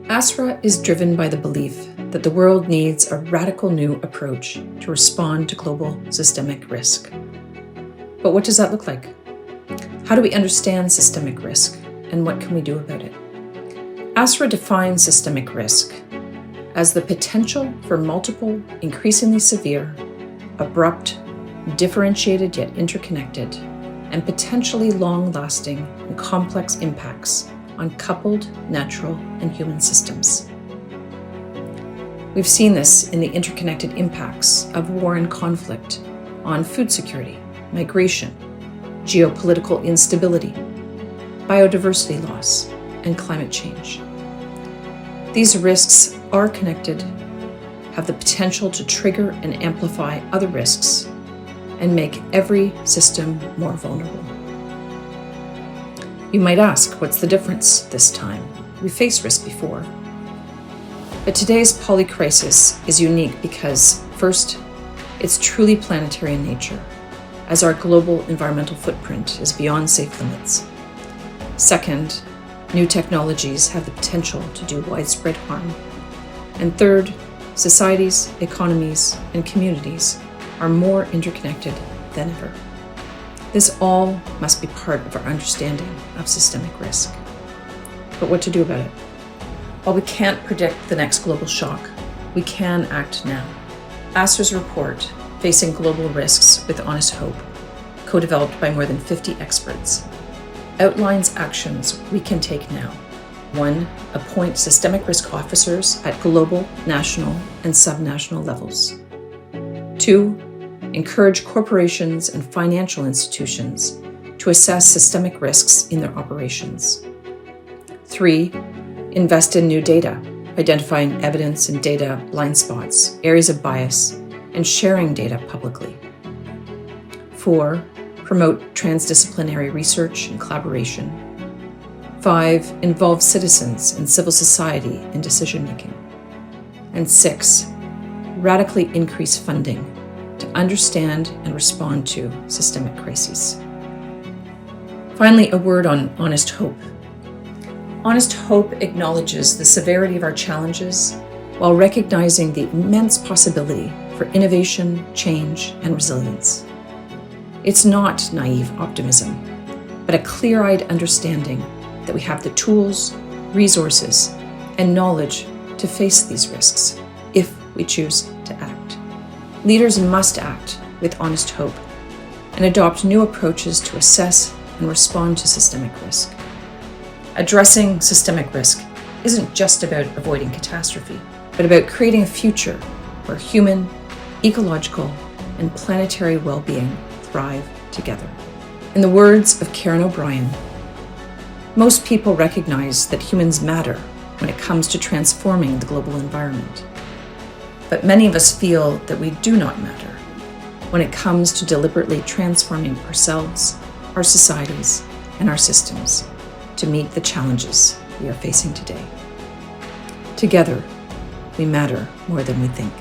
ASRA is driven by the belief that the world needs a radical new approach to respond to global systemic risk. But what does that look like? How do we understand systemic risk, and what can we do about it? ASRA defines systemic risk as the potential for multiple, increasingly severe, abrupt, differentiated yet interconnected, and potentially long-lasting and complex impacts on coupled natural and human systems. We've seen this in the interconnected impacts of war and conflict on food security, migration, geopolitical instability, biodiversity loss, and climate change. These risks are connected, have the potential to trigger and amplify other risks, and make every system more vulnerable. You might ask, what's the difference this time? We faced risk before. But today's polycrisis is unique because, first, it's truly planetary in nature, as our global environmental footprint is beyond safe limits. Second, new technologies have the potential to do widespread harm. And third, societies, economies, and communities are more interconnected than ever. This all must be part of our understanding of systemic risk. But what to do about it? While we can't predict the next global shock, we can act now. ASRA's report, Facing Global Risks with Honest Hope, co-developed by more than 50 experts, outlines actions we can take now. 1. Appoint systemic risk officers at global, national, and subnational levels. 2. Encourage corporations and financial institutions to assess systemic risks in their operations. 3. Invest in new data, identifying evidence and data blind spots, areas of bias, and sharing data publicly. 4. Promote transdisciplinary research and collaboration. 5. Involve citizens and civil society in decision-making. And 6. Radically increase funding to understand and respond to systemic crises. Finally, a word on honest hope. Honest hope acknowledges the severity of our challenges while recognizing the immense possibility for innovation, change, and resilience. It's not naive optimism, but a clear-eyed understanding that we have the tools, resources, and knowledge to face these risks if we choose to act. Leaders must act with honest hope and adopt new approaches to assess and respond to systemic risk. Addressing systemic risk isn't just about avoiding catastrophe, but about creating a future where human, ecological, and planetary well-being thrive together. In the words of Karen O'Brien, most people recognize that humans matter when it comes to transforming the global environment. But many of us feel that we do not matter when it comes to deliberately transforming ourselves, our societies, and our systems to meet the challenges we are facing today. Together, we matter more than we think.